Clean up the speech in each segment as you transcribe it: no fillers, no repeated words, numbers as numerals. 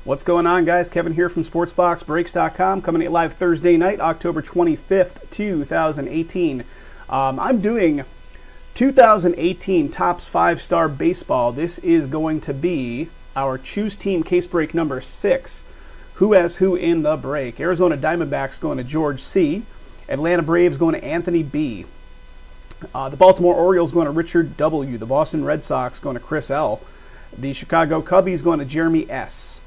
What's going on, guys? Kevin here from SportsBoxBreaks.com, coming at you live Thursday night, October 25th, 2018. I'm doing 2018 Topps 5-Star Baseball. This is going to be our Choose Team case break number 6. Who has who in the break? Arizona Diamondbacks going to George C. Atlanta Braves going to Anthony B. The Baltimore Orioles going to Richard W. The Boston Red Sox going to Chris L. The Chicago Cubbies going to Jeremy S.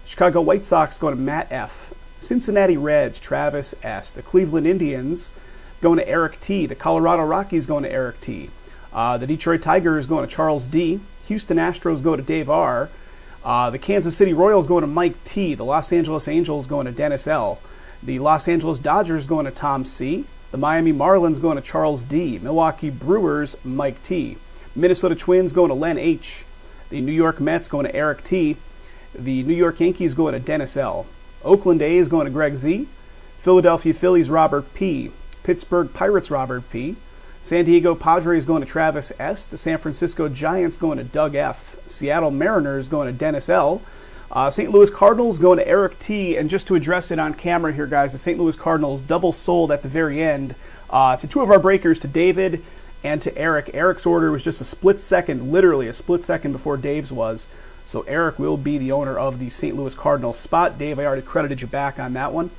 Chicago White Sox going to Matt F. Cincinnati Reds, Travis S. The Cleveland Indians going to Eric T. The Colorado Rockies going to Eric T. The Detroit Tigers going to Charles D. Houston Astros going to Dave R. The Kansas City Royals going to Mike T. The Los Angeles Angels going to Dennis L. The Los Angeles Dodgers going to Tom C. The Miami Marlins going to Charles D. Milwaukee Brewers, Mike T. Minnesota Twins going to Len H. The New York Mets going to Eric T. The New York Yankees going to Dennis L. Oakland A's going to Greg Z. Philadelphia Phillies, Robert P. Pittsburgh Pirates, Robert P. San Diego Padres going to Travis S. The San Francisco Giants going to Doug F. Seattle Mariners going to Dennis L. St. Louis Cardinals going to Eric T. And just to address it on camera here, guys, the St. Louis Cardinals double sold at the very end to two of our breakers, to David and to Eric. Eric's order was just a split second, literally a split second before Dave's was. So Eric will be the owner of the St. Louis Cardinals spot. Dave, I already credited you back on that one.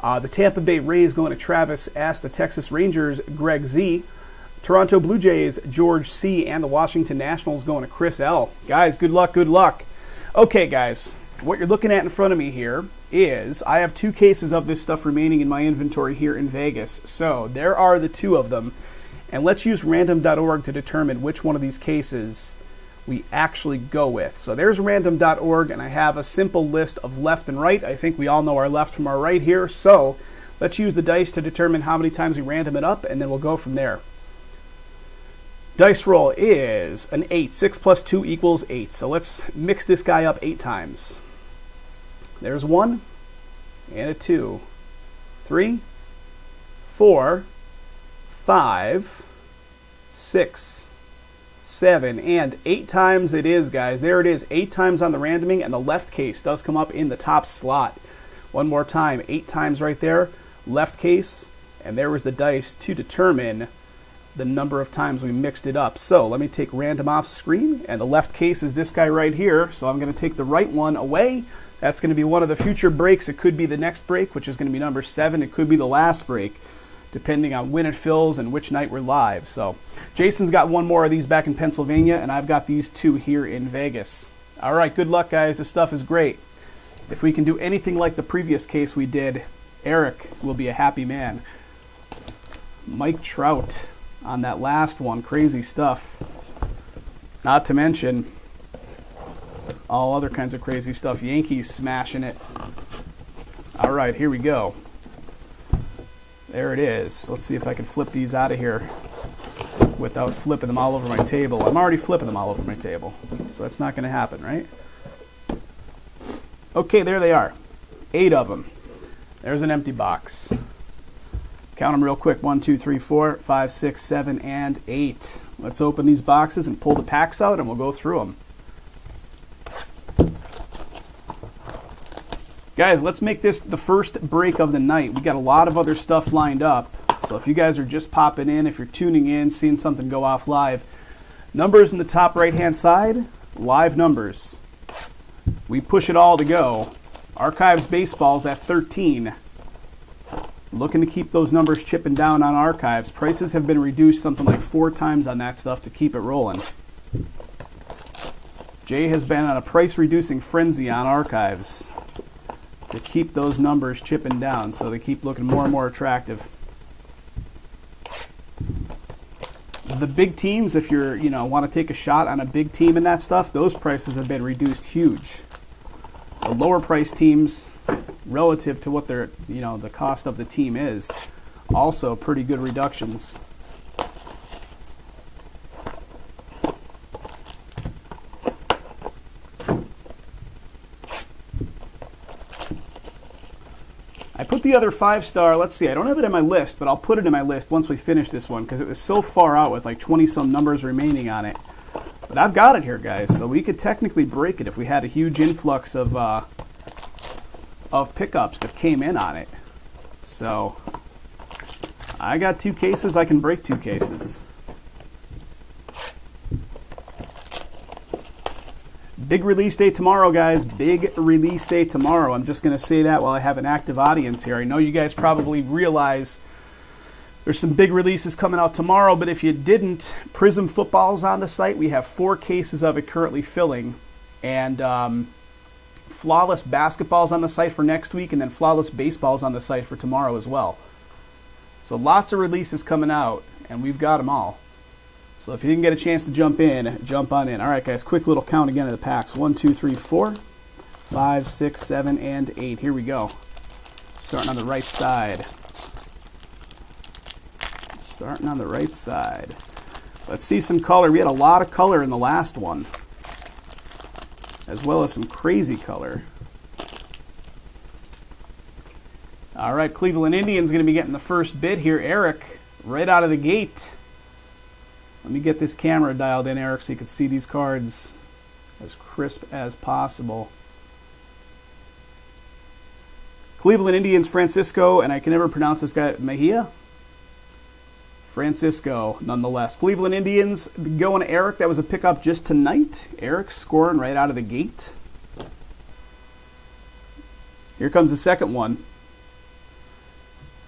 The Tampa Bay Rays going to Travis S. The Texas Rangers, Greg Z. Toronto Blue Jays, George C. And the Washington Nationals going to Chris L. Guys, good luck, good luck. Okay, guys, what you're looking at in front of me here is I have 2 cases of this stuff remaining in my inventory here in Vegas. So there are the 2 of them. And let's use random.org to determine which one of these cases we actually go with. So there's random.org, and I have a simple list of left and right. I think we all know our left from our right here. So let's use the dice to determine how many times we random it up, and then we'll go from there. Dice roll is an 8. 6 plus 2 equals 8. So let's mix this guy up 8 times. There's 1 and a 2, 3, 4, 5, 6, 7, and 8 times it is, guys. There it is, 8 times on the randoming, and the left case does come up in the top slot. One more time, 8 times right there, left case, and there was the dice to determine the number of times we mixed it up. So let me take random off screen, and the left case is this guy right here, so I'm going to take the right one away. That's going to be one of the future breaks. It could be the next break, which is going to be number 7. It could be the last break, depending on when it fills and which night we're live. So Jason's got 1 more of these back in Pennsylvania, and I've got these 2 here in Vegas. All right, good luck, guys. This stuff is great. If we can do anything like the previous case we did, Eric will be a happy man. Mike Trout on that last one. Crazy stuff. Not to mention all other kinds of crazy stuff. Yankees smashing it. All right, here we go. There it is. Let's see if I can flip these out of here without flipping them all over my table. I'm already flipping them all over my table, so that's not going to happen, right? Okay, there they are. 8 of them. There's an empty box. Count them real quick. 1, 2, 3, 4, 5, 6, 7, and 8. Let's open these boxes and pull the packs out, and we'll go through them. Guys, let's make this the first break of the night. We got a lot of other stuff lined up. So if you guys are just popping in, if you're tuning in, seeing something go off live, numbers in the top right-hand side, live numbers. We push it all to go. Archives Baseball's at 13. Looking to keep those numbers chipping down on Archives. Prices have been reduced something like 4 times on that stuff to keep it rolling. Jay has been on a price-reducing frenzy on Archives to keep those numbers chipping down, so they keep looking more and more attractive. The big teams, if you're, want to take a shot on a big team and that stuff, those prices have been reduced huge. The lower price teams, relative to what their, the cost of the team is, also pretty good reductions. I put the other 5-star, let's see, I don't have it in my list, but I'll put it in my list once we finish this one because it was so far out with like 20-some numbers remaining on it. But I've got it here, guys, so we could technically break it if we had a huge influx of of pickups that came in on it. So I got 2 cases. I can break 2 cases. Big release day tomorrow, guys. Big release day tomorrow. I'm just going to say that while I have an active audience here. I know you guys probably realize there's some big releases coming out tomorrow, but if you didn't, Prism Football's on the site. We have 4 cases of it currently filling. And Flawless Basketball's on the site for next week, and then Flawless Baseball's on the site for tomorrow as well. So lots of releases coming out, and we've got them all. So if you didn't get a chance to jump in, jump on in. All right, guys, quick little count again of the packs. 1, 2, 3, 4, 5, 6, 7, and 8. Here we go. Starting on the right side. Starting on the right side. Let's see some color. We had a lot of color in the last one, as well as some crazy color. All right, Cleveland Indians going to be getting the first bid here. Eric, right out of the gate. Let me get this camera dialed in, Eric, so you can see these cards as crisp as possible. Cleveland Indians, Francisco, and I can never pronounce this guy, Mejia? Francisco, nonetheless. Cleveland Indians going to Eric. That was a pickup just tonight. Eric scoring right out of the gate. Here comes the second one.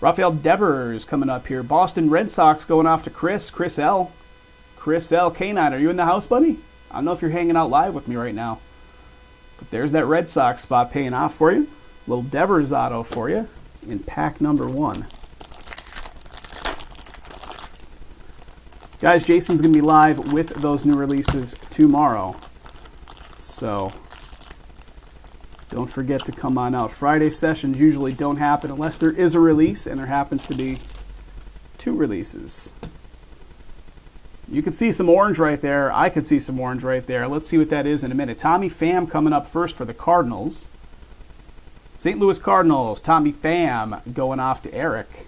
Rafael Devers coming up here. Boston Red Sox going off to Chris. Chris L. Chris L. K9, are you in the house, buddy? I don't know if you're hanging out live with me right now. But there's that Red Sox spot paying off for you. Little Devers auto for you in pack number 1. Guys, Jason's going to be live with those new releases tomorrow. So don't forget to come on out. Friday sessions usually don't happen unless there is a release, and there happens to be 2 releases. You can see some orange right there. I could see some orange right there. Let's see what that is in a minute. Tommy Pham coming up first for the Cardinals. St. Louis Cardinals, Tommy Pham going off to Eric.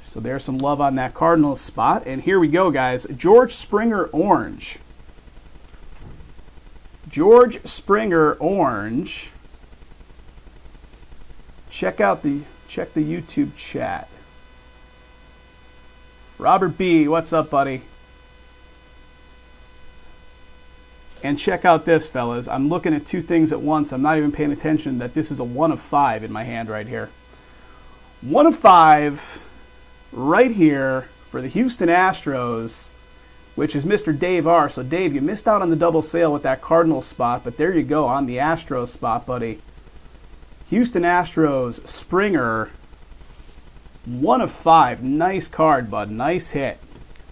So there's some love on that Cardinals spot. And here we go, guys. George Springer orange. George Springer orange. Check the YouTube chat. Robert B, what's up, buddy? And check out this, fellas. I'm looking at 2 things at once. I'm not even paying attention that this is a 1 of 5 in my hand right here. 1 of 5 right here for the Houston Astros, which is Mr. Dave R. So, Dave, you missed out on the double sale with that Cardinals spot, but there you go on the Astros spot, buddy. Houston Astros, Springer, 1 of 5. Nice card, bud. Nice hit.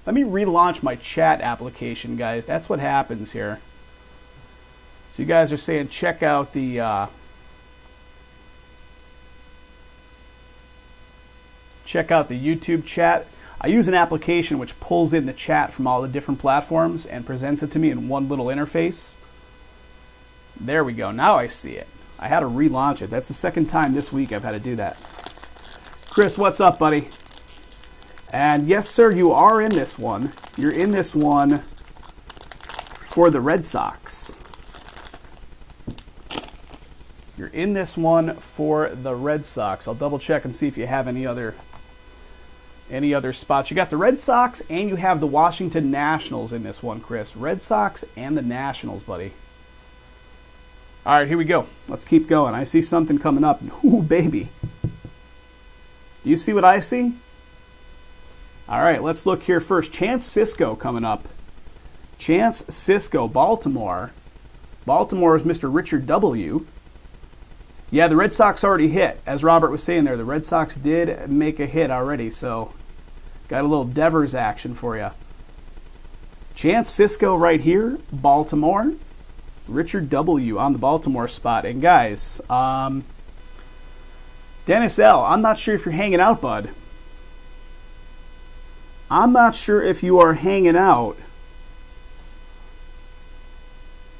Let me relaunch my chat application, guys. That's what happens here. So you guys are saying check out the YouTube chat. I use an application which pulls in the chat from all the different platforms and presents it to me in one little interface. There we go. Now I see it. I had to relaunch it. That's the second time this week I've had to do that. Chris, what's up, buddy? And yes, sir, you are in this one. You're in this one for the Red Sox. You're in this one for the Red Sox. I'll double check and see if you have any other spots. You got the Red Sox and you have the Washington Nationals in this one, Chris. Red Sox and the Nationals, buddy. All right, here we go. Let's keep going. I see something coming up. Ooh, baby. Do you see what I see? All right, let's look here first. Chance Sisco coming up. Chance Sisco, Baltimore. Baltimore is Mr. Richard W. Yeah, the Red Sox already hit. As Robert was saying there, the Red Sox did make a hit already, so got a little Devers action for you. Chance Sisco right here, Baltimore. Richard W. on the Baltimore spot. And guys, Dennis L., I'm not sure if you're hanging out, bud. I'm not sure if you are hanging out.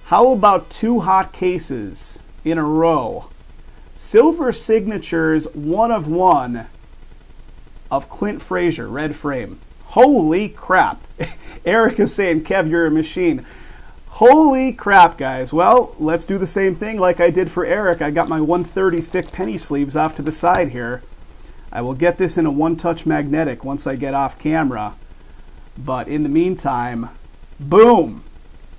How about 2 hot cases in a row? Silver signatures, 1 of 1 of Clint Frazier, red frame. Holy crap. Eric is saying, Kev, you're a machine. Holy crap, guys. Well, let's do the same thing like I did for Eric. I got my 130 thick penny sleeves off to the side here. I will get this in a one-touch magnetic once I get off camera. But in the meantime, boom!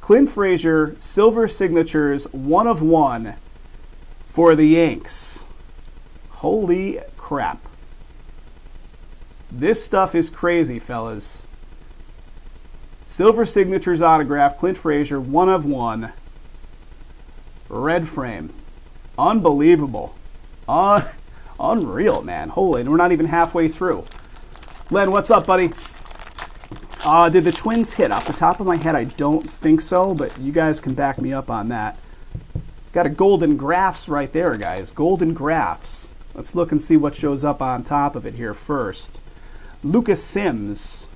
Clint Frazier, silver signatures, 1 of 1 for the Yanks. Holy crap. This stuff is crazy, fellas. Silver signatures autograph, Clint Frazier, 1 of 1. Red frame. Unbelievable. Unreal, man. Holy, and we're not even halfway through. Len, what's up, buddy? Did the Twins hit? Off the top of my head, I don't think so, but you guys can back me up on that. Got a golden graphs right there, guys. Golden graphs. Let's look and see what shows up on top of it here first. Lucas Sims.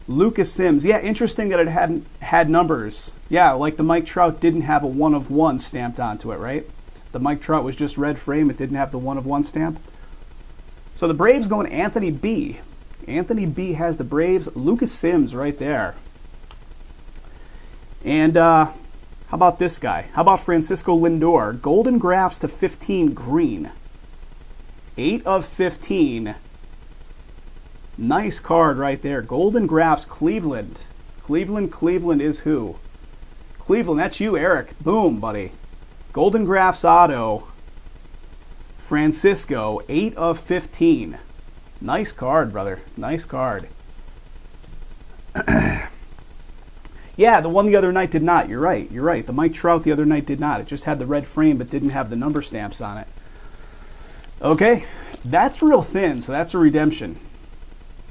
Lucas Sims. Yeah, interesting that it hadn't had numbers. Yeah, like the Mike Trout didn't have a 1 of 1 stamped onto it, right? The Mike Trout was just red frame. It didn't have the 1 of 1 stamp. So the Braves going to Anthony B. Anthony B has the Braves. Lucas Sims right there. And how about this guy? How about Francisco Lindor? Golden graphs to 15 green. 8 of 15. Nice card right there. Golden graphs, Cleveland. Cleveland is who? Cleveland, that's you, Eric. Boom, buddy. Golden graphs auto. Francisco, 8 of 15. Nice card, brother. Nice card. Yeah, the one the other night did not. You're right. You're right. The Mike Trout the other night did not. It just had the red frame but didn't have the number stamps on it. Okay, that's real thin, so that's a redemption.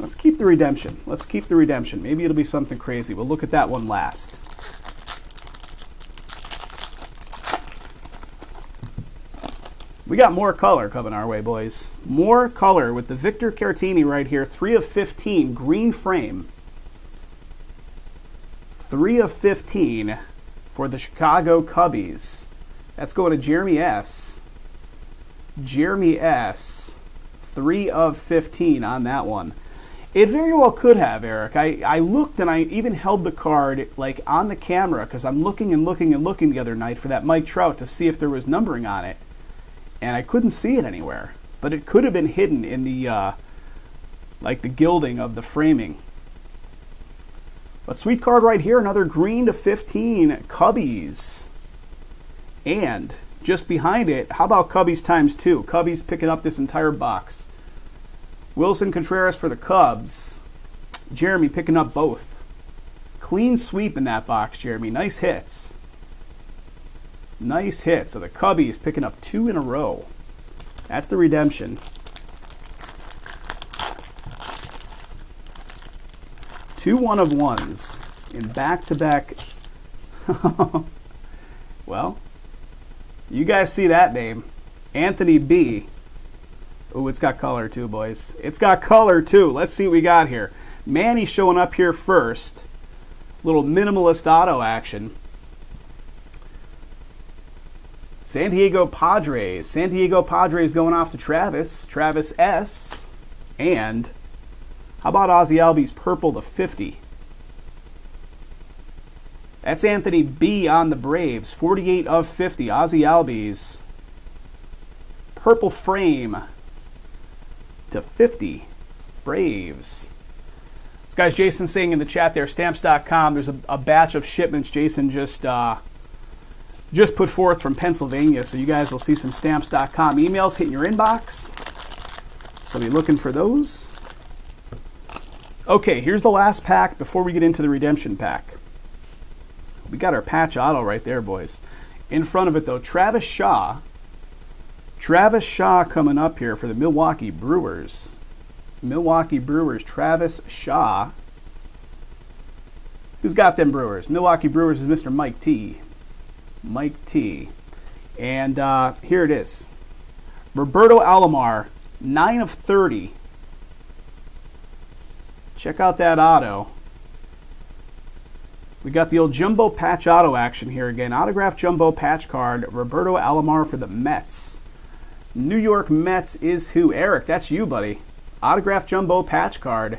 Let's keep the redemption. Let's keep the redemption. Maybe it'll be something crazy. We'll look at that one last. We got more color coming our way, boys. More color with the Victor Caratini right here. 3 of 15, green frame. 3 of 15 for the Chicago Cubbies. That's going to Jeremy S. Jeremy S. 3 of 15 on that one. It very well could have, Eric. I looked and I even held the card like on the camera because I'm looking the other night for that Mike Trout to see if there was numbering on it. And I couldn't see it anywhere. But it could have been hidden in the like the gilding of the framing. But sweet card right here, another green to 15, Cubbies. And just behind it, how about Cubbies times 2? Cubbies picking up this entire box. Wilson Contreras for the Cubs. Jeremy picking up both. Clean sweep in that box, Jeremy. Nice hits. Nice hit. So the Cubbies picking up 2 in a row. That's the redemption. 2 1 of 1s in back-to-back. Well, you guys see that name. Anthony B. Ooh, it's got color too, boys. It's got color too. Let's see what we got here. Manny showing up here first. Little minimalist auto action. San Diego Padres. San Diego Padres going off to Travis. Travis S. And how about Ozzie Albies purple to 50? That's Anthony B on the Braves. 48 of 50. Ozzie Albies. Purple frame to 50. Braves. This guy's Jason saying in the chat there, stamps.com, there's a batch of shipments Jason just put forth from Pennsylvania, so you guys will see some stamps.com emails hitting your inbox. So be looking for those. Okay, here's the last pack before we get into the redemption pack. We got our patch auto right there, boys. In front of it, though, Travis Shaw. Travis Shaw coming up here for the Milwaukee Brewers. Milwaukee Brewers, Travis Shaw. Who's got them Brewers? Milwaukee Brewers is Mr. Mike T. Mike T. And here it is. Roberto Alomar, 9 of 30. Check out that auto. We got the old jumbo patch auto action here again. Autographed jumbo patch card. Roberto Alomar for the Mets. New York Mets is who? Eric, that's you, buddy. Autographed jumbo patch card.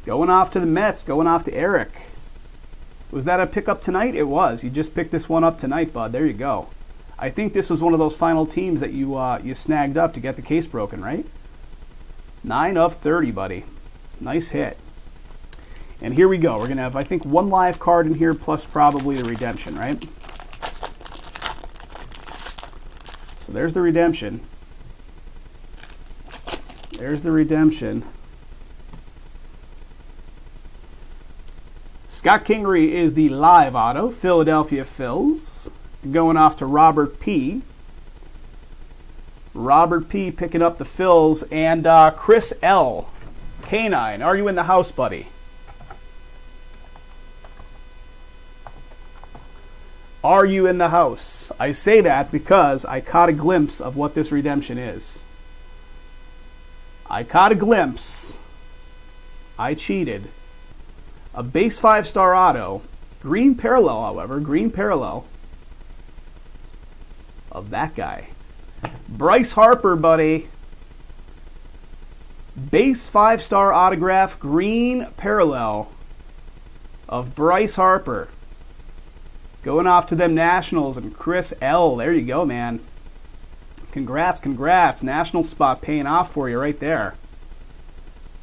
Going off to the Mets. Going off to Eric. Was that a pickup tonight? It was. You just picked this one up tonight, bud. There you go. I think this was one of those final teams that you snagged up to get the case broken, right? 9 of 30, buddy. Nice hit. And here we go. We're going to have, I think, one live card in here plus probably the redemption, right? So there's the redemption. There's the redemption. Scott Kingery is the live auto. Philadelphia Phils. Going off to Robert P. Robert P. picking up the Phils. And Chris L. K9, are you in the house, buddy? Are you in the house? I say that because I caught a glimpse of what this redemption is. I caught a glimpse. I cheated. A base 5-star auto. Green parallel, however. Green parallel of that guy. Bryce Harper, buddy. Base 5-star autograph. Green parallel of Bryce Harper. Going off to them Nationals and Chris L. There you go, man. Congrats, congrats. National spot paying off for you right there.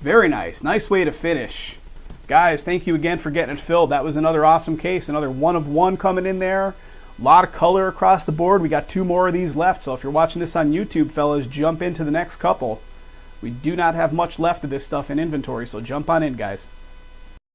Very nice. Nice way to finish. Guys, thank you again for getting it filled. That was another awesome case. Another 1 of 1 coming in there. A lot of color across the board. We got 2 more of these left. So if you're watching this on YouTube, fellas, jump into the next couple. We do not have much left of this stuff in inventory, so jump on in, guys.